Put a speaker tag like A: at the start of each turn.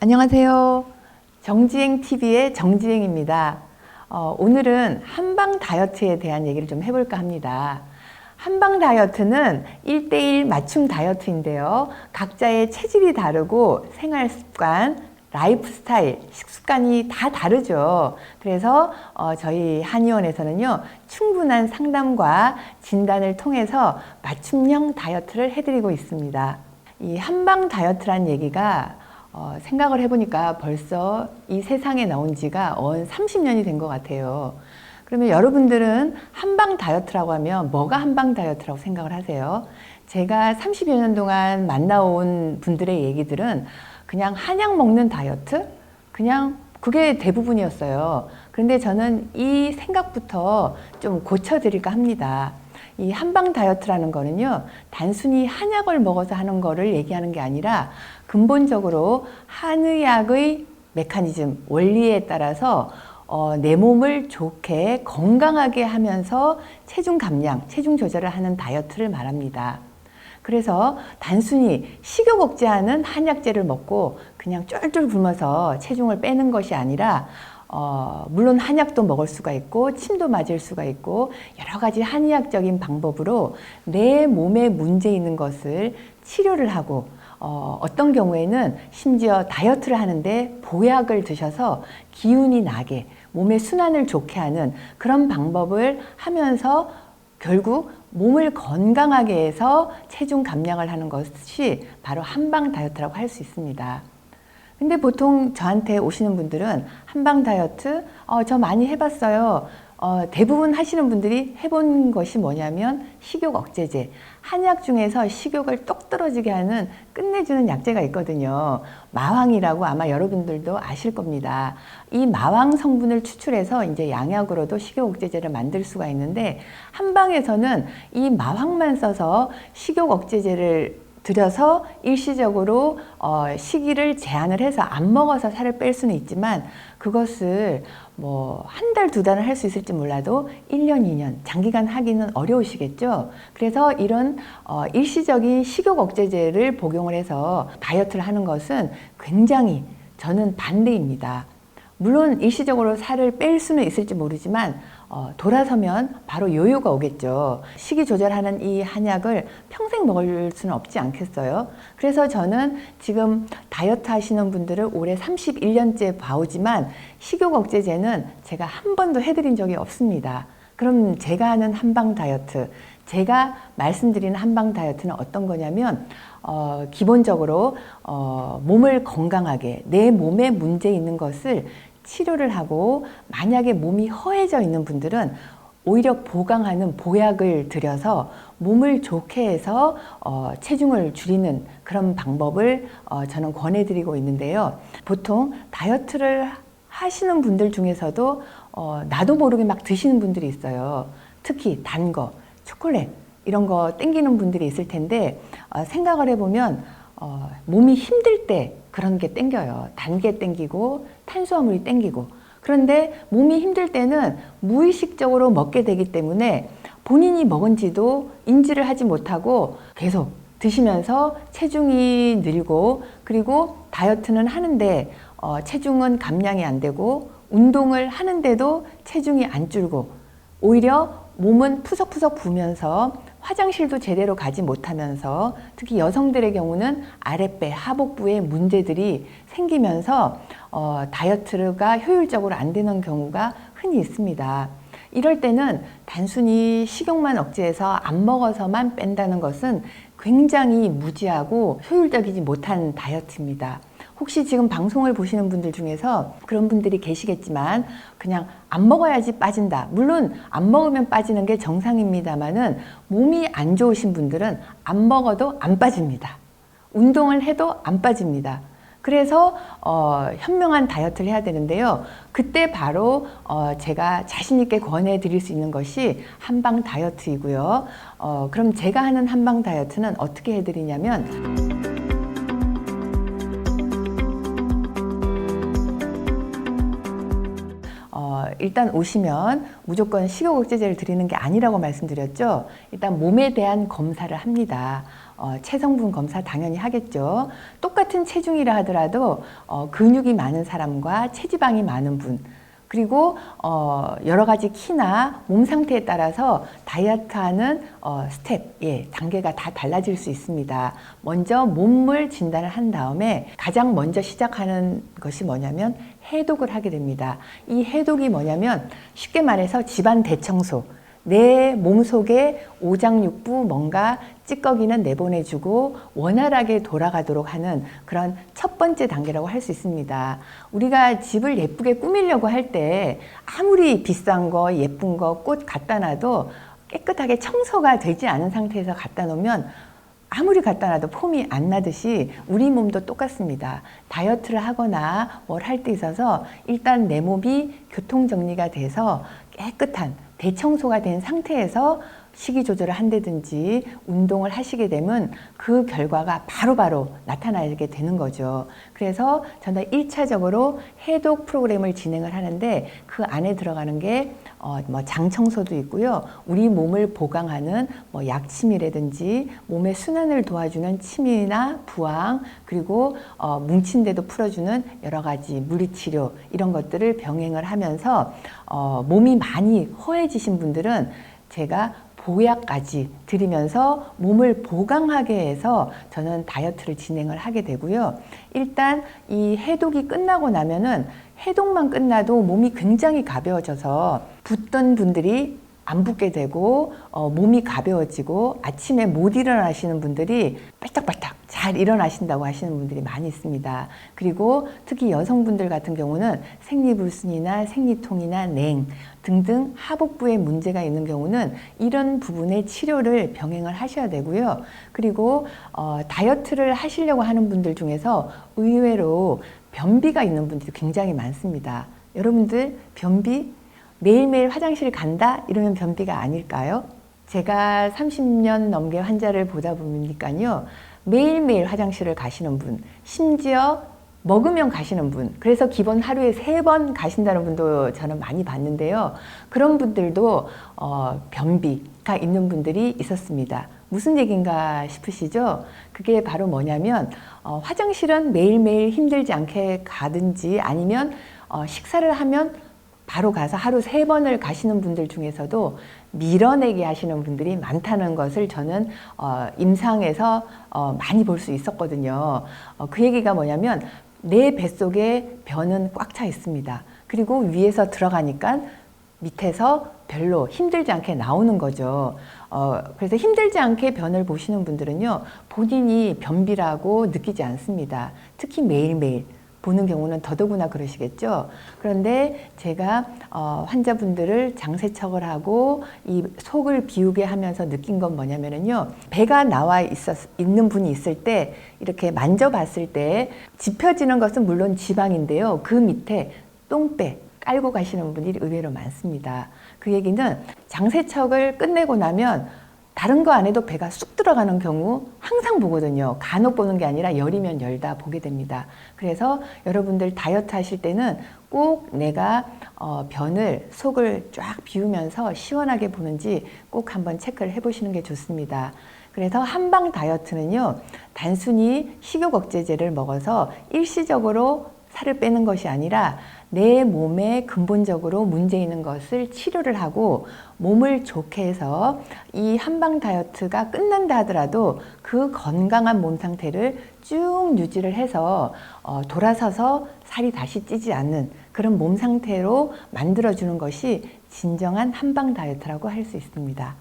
A: 안녕하세요. 정지행TV의 정지행입니다. 오늘은 한방 다이어트에 대한 얘기를 좀 해볼까 합니다. 한방 다이어트는 1:1 맞춤 다이어트인데요. 각자의 체질이 다르고 생활습관, 라이프 스타일, 식습관이 다 다르죠. 그래서 저희 한의원에서는요, 충분한 상담과 진단을 통해서 맞춤형 다이어트를 해드리고 있습니다. 이 한방 다이어트란 얘기가 생각을 해보니까 벌써 이 세상에 나온 지가 30년이 된 것 같아요. 그러면 여러분들은 한방 다이어트라고 하면 뭐가 한방 다이어트라고 생각을 하세요? 제가 30여 년 동안 만나온 분들의 얘기들은 그냥 한약 먹는 다이어트? 그냥 그게 대부분이었어요. 그런데 저는 이 생각부터 좀 고쳐드릴까 합니다. 이 한방 다이어트라는 거는요, 단순히 한약을 먹어서 하는 거를 얘기하는 게 아니라 근본적으로 한의학의 메커니즘, 원리에 따라서 내 몸을 좋게 건강하게 하면서 체중 감량, 체중 조절을 하는 다이어트를 말합니다. 그래서 단순히 식욕 억제하는 한약재를 먹고 그냥 쫄쫄 굶어서 체중을 빼는 것이 아니라 물론 한약도 먹을 수가 있고 침도 맞을 수가 있고 여러 가지 한의학적인 방법으로 내 몸에 문제 있는 것을 치료를 하고 어떤 경우에는 심지어 다이어트를 하는데 보약을 드셔서 기운이 나게 몸의 순환을 좋게 하는 그런 방법을 하면서 결국 몸을 건강하게 해서 체중 감량을 하는 것이 바로 한방 다이어트라고 할 수 있습니다. 근데 보통 저한테 오시는 분들은 한방 다이어트 저 많이 해봤어요. 대부분 하시는 분들이 해본 것이 뭐냐면 식욕 억제제, 한약 중에서 식욕을 똑 떨어지게 하는 끝내주는 약재가 있거든요. 마황이라고 아마 여러분들도 아실 겁니다. 이 마황 성분을 추출해서 이제 양약으로도 식욕 억제제를 만들 수가 있는데 한방에서는 이 마황만 써서 식욕 억제제를 들여서 일시적으로 시기를 제한을 해서 안 먹어서 살을 뺄 수는 있지만 그것을 뭐 한 달, 두 달은 할 수 있을지 몰라도 1년, 2년 장기간 하기는 어려우시겠죠. 그래서 이런 일시적인 식욕 억제제를 복용을 해서 다이어트를 하는 것은 굉장히 저는 반대입니다. 물론 일시적으로 살을 뺄 수는 있을지 모르지만 돌아서면 바로 요요가 오겠죠. 식이 조절하는 이 한약을 평생 먹을 수는 없지 않겠어요? 그래서 저는 지금 다이어트 하시는 분들을 올해 31년째 봐오지만 식욕 억제제는 제가 한 번도 해드린 적이 없습니다. 그럼 제가 하는 한방 다이어트, 제가 말씀드리는 한방 다이어트는 어떤 거냐면 기본적으로 몸을 건강하게 내 몸에 문제 있는 것을 치료를 하고 만약에 몸이 허해져 있는 분들은 오히려 보강하는 보약을 들여서 몸을 좋게 해서 체중을 줄이는 그런 방법을 저는 권해드리고 있는데요. 보통 다이어트를 하시는 분들 중에서도 나도 모르게 막 드시는 분들이 있어요. 특히 단 거, 초콜릿 이런 거 땡기는 분들이 있을 텐데 생각을 해보면 몸이 힘들 때 그런 게 땡겨요. 단 게 땡기고 탄수화물이 땡기고. 그런데 몸이 힘들 때는 무의식적으로 먹게 되기 때문에 본인이 먹은지도 인지를 하지 못하고 계속 드시면서 체중이 늘고 그리고 다이어트는 하는데 체중은 감량이 안 되고 운동을 하는데도 체중이 안 줄고 오히려 몸은 푸석푸석 부으면서 화장실도 제대로 가지 못하면서 특히 여성들의 경우는 아랫배, 하복부에 문제들이 생기면서 다이어트가 효율적으로 안 되는 경우가 흔히 있습니다. 이럴 때는 단순히 식욕만 억제해서 안 먹어서만 뺀다는 것은 굉장히 무지하고 효율적이지 못한 다이어트입니다. 혹시 지금 방송을 보시는 분들 중에서 그런 분들이 계시겠지만 그냥 안 먹어야지 빠진다. 물론 안 먹으면 빠지는 게 정상입니다만은 몸이 안 좋으신 분들은 안 먹어도 안 빠집니다. 운동을 해도 안 빠집니다. 그래서 현명한 다이어트를 해야 되는데요. 그때 바로 제가 자신 있게 권해드릴 수 있는 것이 한방 다이어트이고요. 그럼 제가 하는 한방 다이어트는 어떻게 해드리냐면 일단 오시면 무조건 식욕억제제를 드리는 게 아니라고 말씀드렸죠. 일단 몸에 대한 검사를 합니다. 체성분 검사 당연히 하겠죠. 똑같은 체중이라 하더라도 근육이 많은 사람과 체지방이 많은 분, 그리고 여러 가지 키나 몸 상태에 따라서 다이어트하는 스텝, 단계가 다 달라질 수 있습니다. 먼저 몸물 진단을 한 다음에 가장 먼저 시작하는 것이 뭐냐면 해독을 하게 됩니다. 이 해독이 뭐냐면 쉽게 말해서 집안 대청소, 내 몸속에 오장육부 뭔가 찌꺼기는 내보내주고 원활하게 돌아가도록 하는 그런 첫 번째 단계라고 할 수 있습니다. 우리가 집을 예쁘게 꾸미려고 할 때 아무리 비싼 거 예쁜 거 꽃 갖다 놔도 깨끗하게 청소가 되지 않은 상태에서 갖다 놓으면 아무리 갖다 놔도 폼이 안 나듯이 우리 몸도 똑같습니다. 다이어트를 하거나 뭘 할 때 있어서 일단 내 몸이 교통정리가 돼서 깨끗한 대청소가 된 상태에서 식이 조절을 한다든지 운동을 하시게 되면 그 결과가 바로바로 나타나게 되는 거죠. 그래서 저는 1차적으로 해독 프로그램을 진행을 하는데 그 안에 들어가는 게 장 청소도 있고요. 우리 몸을 보강하는 약침이라든지 몸의 순환을 도와주는 침이나 부항, 그리고 뭉친 데도 풀어주는 여러 가지 물리치료, 이런 것들을 병행을 하면서 몸이 많이 허해지신 분들은 제가 보약까지 드리면서 몸을 보강하게 해서 저는 다이어트를 진행을 하게 되고요. 일단 이 해독이 끝나고 나면은 해독만 끝나도 몸이 굉장히 가벼워져서 붓던 분들이 안 붓게 되고 몸이 가벼워지고 아침에 못 일어나시는 분들이 빨딱빨딱 잘 일어나신다고 하시는 분들이 많이 있습니다. 그리고 특히 여성분들 같은 경우는 생리불순이나 생리통이나 냉 등등 하복부에 문제가 있는 경우는 이런 부분의 치료를 병행을 하셔야 되고요. 그리고 다이어트를 하시려고 하는 분들 중에서 의외로 변비가 있는 분들이 굉장히 많습니다. 여러분들 변비? 매일매일 화장실 간다? 이러면 변비가 아닐까요? 제가 30년 넘게 환자를 보다 보니까요. 매일매일 화장실을 가시는 분, 심지어 먹으면 가시는 분, 그래서 기본 하루에 3번 가신다는 분도 저는 많이 봤는데요. 그런 분들도 변비가 있는 분들이 있었습니다. 무슨 얘기인가 싶으시죠? 그게 바로 뭐냐면 화장실은 매일매일 힘들지 않게 가든지 아니면 식사를 하면 바로 가서 하루 3번을 가시는 분들 중에서도 밀어내기 하시는 분들이 많다는 것을 저는 임상에서 많이 볼 수 있었거든요. 그 얘기가 뭐냐면 내 뱃속에 변은 꽉 차 있습니다. 그리고 위에서 들어가니까 밑에서 별로 힘들지 않게 나오는 거죠. 그래서 힘들지 않게 변을 보시는 분들은요, 본인이 변비라고 느끼지 않습니다. 특히 매일매일 보는 경우는 더더구나 그러시겠죠. 그런데 제가 환자분들을 장세척을 하고 이 속을 비우게 하면서 느낀 건 뭐냐면요, 배가 나와 있는 분이 있을 때 이렇게 만져봤을 때 짚혀지는 것은 물론 지방인데요, 그 밑에 똥배 깔고 가시는 분들이 의외로 많습니다. 그 얘기는 장세척을 끝내고 나면 다른 거 안 해도 배가 쑥 들어가는 경우 항상 보거든요. 간혹 보는 게 아니라 열이면 열다 보게 됩니다. 그래서 여러분들 다이어트 하실 때는 꼭 내가 변을, 속을 쫙 비우면서 시원하게 보는지 꼭 한번 체크를 해보시는 게 좋습니다. 그래서 한방 다이어트는요, 단순히 식욕 억제제를 먹어서 일시적으로 살을 빼는 것이 아니라 내 몸에 근본적으로 문제 있는 것을 치료를 하고 몸을 좋게 해서 이 한방 다이어트가 끝난다 하더라도 그 건강한 몸 상태를 쭉 유지를 해서 돌아서서 살이 다시 찌지 않는 그런 몸 상태로 만들어주는 것이 진정한 한방 다이어트라고 할 수 있습니다.